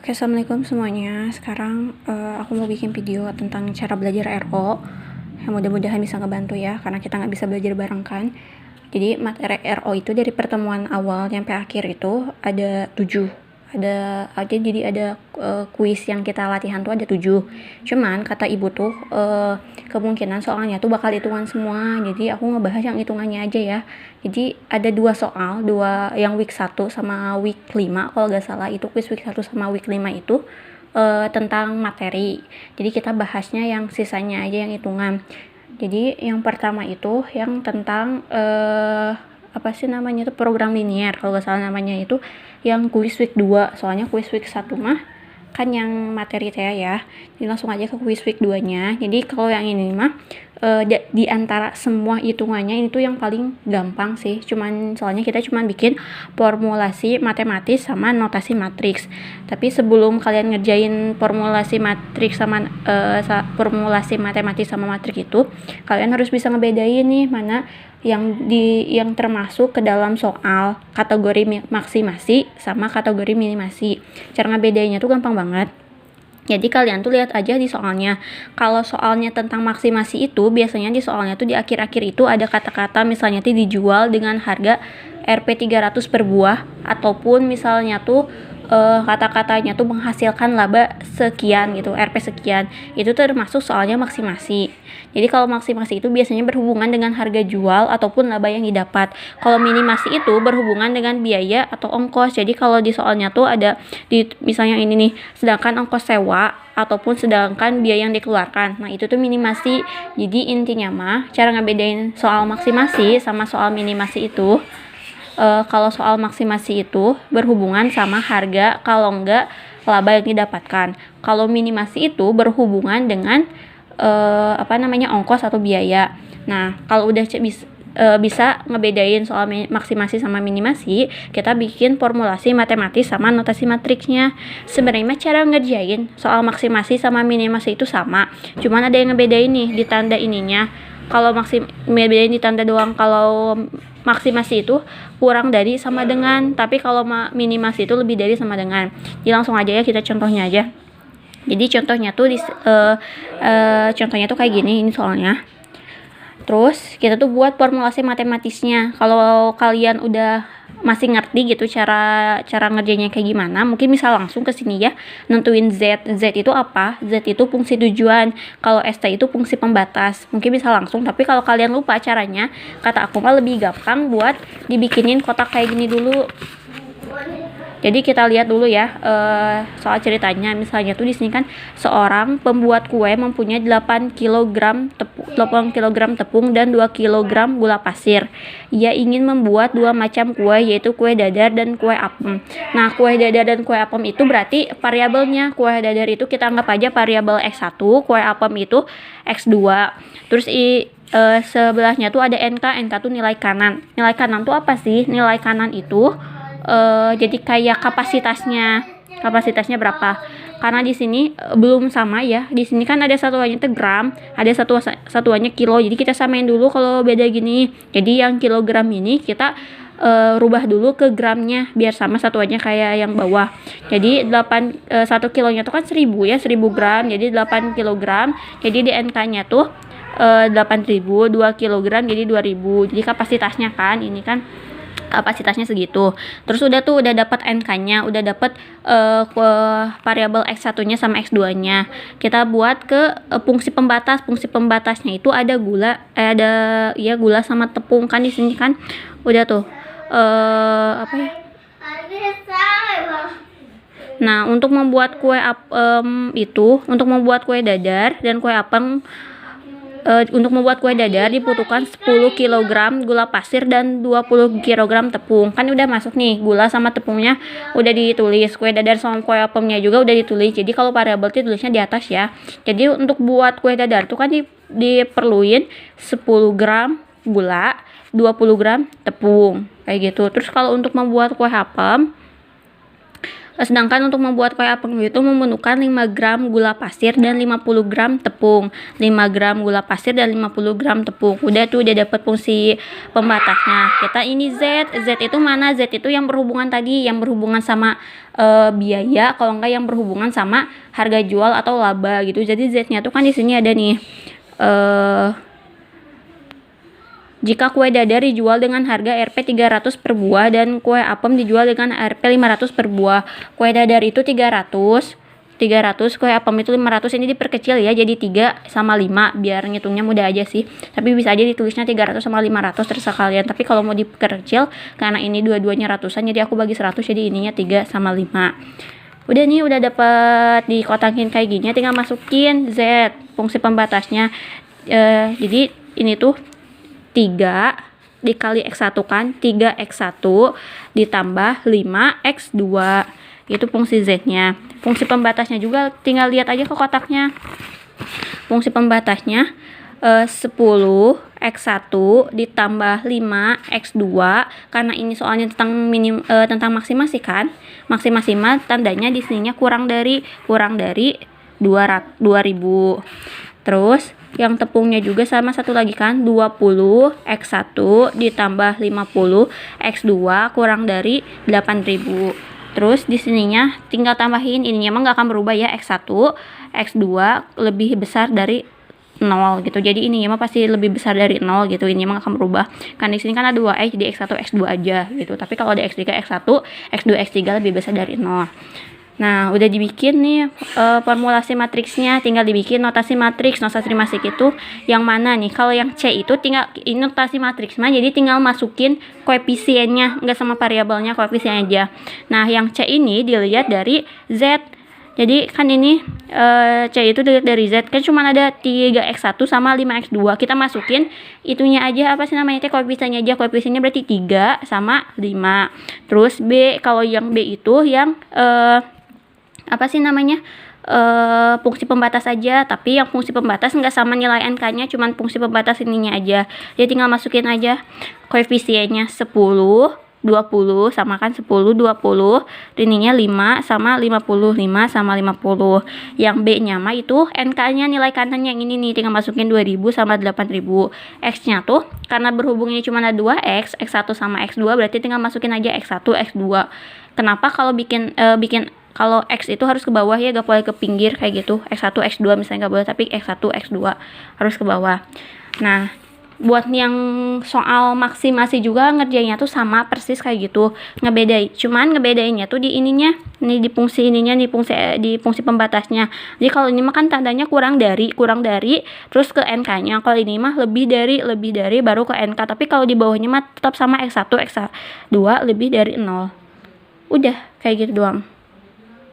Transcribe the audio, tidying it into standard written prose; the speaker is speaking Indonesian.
Oke, assalamualaikum semuanya. Sekarang aku mau bikin video tentang cara belajar RO yang mudah-mudahan bisa ngebantu ya, karena kita nggak bisa belajar bareng kan. Jadi materi RO itu dari pertemuan awal sampai akhir itu ada 7. Jadi ada kuis yang kita latihan tuh ada 7. Cuman kata ibu tuh kemungkinan soalnya tuh bakal hitungan semua. Jadi aku ngebahas yang hitungannya aja ya. Jadi ada 2 soal, yang week 1 sama week 5 kalau nggak salah. Itu kuis week 1 sama week 5 itu tentang materi. Jadi kita bahasnya yang sisanya aja yang hitungan. Jadi yang pertama itu yang tentang apa sih namanya itu, program linier kalau nggak salah namanya, itu yang kuis week 2. Soalnya kuis week 1 mah kan yang materi saya ya. Jadi langsung aja ke kuis week 2-nya. Jadi kalau yang ini mah di antara semua hitungannya ini tuh yang paling gampang sih. Soalnya kita bikin formulasi matematis sama notasi matriks. Tapi sebelum kalian ngerjain formulasi matriks sama formulasi matematis sama matriks itu, kalian harus bisa ngebedain nih mana yang termasuk ke dalam soal kategori maksimasi sama kategori minimasi. Cara ngebedainnya tuh gampang banget. Jadi kalian tuh lihat aja di soalnya. Kalau soalnya tentang maksimasi itu biasanya di soalnya tuh di akhir-akhir itu ada kata-kata misalnya tuh dijual dengan harga Rp 300 per buah, ataupun misalnya tuh kata-katanya tuh menghasilkan laba sekian gitu, Rp sekian. Itu termasuk soalnya maksimasi. Jadi kalau maksimasi itu biasanya berhubungan dengan harga jual ataupun laba yang didapat. Kalau minimasi itu berhubungan dengan biaya atau ongkos. Jadi kalau di soalnya tuh ada di misalnya ini nih, sedangkan ongkos sewa ataupun sedangkan biaya yang dikeluarkan. Nah, itu tuh minimasi. Jadi intinya mah cara ngebedain soal maksimasi sama soal minimasi itu, kalau soal maksimasi itu berhubungan sama harga, kalau enggak laba yang didapatkan. Kalau minimasi itu berhubungan dengan ongkos atau biaya. Nah, kalau udah bisa ngebedain soal maksimasi sama minimasi, kita bikin formulasi matematis sama notasi matriksnya. Sebenarnya cara ngerjain soal maksimasi sama minimasi itu sama, cuman ada yang ngebedain nih di tanda ininya. Kalau ngebedain di tanda doang. Kalau maksimasi itu kurang dari sama dengan, tapi kalau minimasi itu lebih dari sama dengan. Jadi langsung aja ya, kita contohnya aja. Jadi contohnya tuh kayak gini ini soalnya. Terus kita tuh buat formulasi matematisnya. Kalau kalian udah masih ngerti gitu cara ngerjainnya kayak gimana, mungkin bisa langsung ke sini ya, nentuin Z itu apa. Z itu fungsi tujuan, kalau ST itu fungsi pembatas. Mungkin bisa langsung, tapi kalau kalian lupa caranya, kata aku mah lebih gampang buat dibikinin kotak kayak gini dulu. Jadi kita lihat dulu ya soal ceritanya. Misalnya tuh di sini kan seorang pembuat kue mempunyai 8 kg tepung dan 2 kg gula pasir. Ia ingin membuat 2 macam kue, yaitu kue dadar dan kue apem. Nah, kue dadar dan kue apem itu berarti variabelnya. Kue dadar itu kita anggap aja variabel X1, kue apem itu X2. Terus sebelahnya tuh ada NK tuh nilai kanan. Nilai kanan tuh apa sih? Nilai kanan itu jadi kayak kapasitasnya berapa, karena di sini belum sama ya. Di sini kan ada satuannya itu gram, ada satuannya kilo. Jadi kita samain dulu kalau beda gini. Jadi yang kilogram ini kita rubah dulu ke gramnya biar sama satuannya kayak yang bawah. Jadi 1 kilonya tuh kan 1000 ya, 1000 gram. Jadi 8 kilogram. Jadi di NK-nya tuh 8000, 2 kilogram jadi 2000. Jadi kapasitasnya kan ini kan kapasitasnya segitu. Terus udah dapat NK-nya, udah dapat variabel X1-nya sama X2-nya. Kita buat ke fungsi pembatas. Fungsi pembatasnya itu ada gula sama tepung kan di sini kan. Udah tuh Nah, untuk membuat kue untuk membuat kue dadar dan kue apem, untuk membuat kue dadar dibutuhkan 10 kg gula pasir dan 20 kg tepung. Kan udah masuk nih, gula sama tepungnya udah ditulis. Kue dadar sama kue apemnya juga udah ditulis. Jadi kalau variabel itu tulisnya di atas ya. Jadi untuk buat kue dadar tuh kan diperluin 10 gram gula, 20 gram tepung kayak gitu. Terus kalau untuk membuat kue apem Sedangkan untuk membuat kue apem itu memerlukan 5 gram gula pasir dan 50 gram tepung. 5 gram gula pasir dan 50 gram tepung. Udah tuh, udah dapat fungsi pembatasnya. Kita ini Z itu mana? Z itu yang berhubungan tadi, yang berhubungan sama biaya, kalau enggak yang berhubungan sama harga jual atau laba gitu. Jadi Z-nya tuh kan di sini ada nih. Jika kue dadar dijual dengan harga Rp 300 per buah dan kue apem dijual dengan Rp 500 per buah. Kue dadar itu 300, kue apem itu 500. Ini diperkecil ya, jadi 3 sama 5 biar ngitungnya mudah aja sih. Tapi bisa aja ditulisnya 300 sama 500 terserah kalian. Tapi kalau mau diperkecil karena ini dua-duanya ratusan, jadi aku bagi 100, jadi ininya 3 sama 5. Udah nih, udah dapat dikotakin kayak gini, tinggal masukin Z fungsi pembatasnya. Jadi ini tuh 3 dikali X1 kan, 3X1 ditambah 5X2. Itu fungsi Z-nya. Fungsi pembatasnya juga tinggal lihat aja ke kotaknya. Fungsi pembatasnya 10X1 ditambah 5X2, karena ini soalnya tentang maksimasi kan. Maksimal tandanya di sininya kurang dari 2000. Terus yang tepungnya juga sama satu lagi kan, 20X1 ditambah 50X2 kurang dari 8000. Terus di sininya tinggal tambahin, ininya mah nggak akan berubah ya, X1, X2 lebih besar dari 0 gitu. Jadi ininya mah pasti lebih besar dari 0 gitu. Ini mah akan berubah. Kan di sini kan ada 2X, jadi X1, X2 aja gitu. Tapi kalau ada X3, X1, X2, X3 lebih besar dari 0. Nah, udah dibikin nih formulasi matriksnya, tinggal dibikin notasi matriks. Notasi matriks itu yang mana nih? Kalau yang C itu tinggal ini notasi matriks mah, jadi tinggal masukin koefisiennya, enggak sama variabelnya, koefisien aja. Nah, yang C ini dilihat dari Z. Jadi kan ini C itu dilihat dari Z, kan cuma ada 3X1 sama 5X2. Kita masukin itunya aja, apa sih namanya, koefisiennya aja. Koefisiennya berarti 3 sama 5. Terus B, kalau yang B itu yang apa sih namanya, fungsi pembatas aja, tapi yang fungsi pembatas nggak sama nilai NK-nya, cuman fungsi pembatas ininya aja. Jadi tinggal masukin aja koefisiennya 10, 20 sama kan 10, 20, ininya 5 sama 50, 5 sama 50. Yang B-nya mah itu NK-nya, nilai kanannya yang ini nih, tinggal masukin 2000 sama 8000. X-nya tuh karena berhubung ini cuma ada 2X, X1 sama X2, berarti tinggal masukin aja X1, X2. Kenapa kalau kalau X itu harus ke bawah ya, gak boleh ke pinggir kayak gitu. X1, X2 misalnya gak boleh, tapi X1, X2 harus ke bawah. Nah, buat yang soal maksimasi juga ngerjainnya tuh sama persis kayak gitu. Cuman ngebedainnya tuh di ininya, nih di fungsi ininya, di fungsi pembatasnya. Jadi kalau ini mah kan tandanya kurang dari terus ke NK-nya. Kalau ini mah lebih dari baru ke NK. Tapi kalau di bawahnya mah tetap sama X1, X2 lebih dari 0. Udah kayak gitu doang.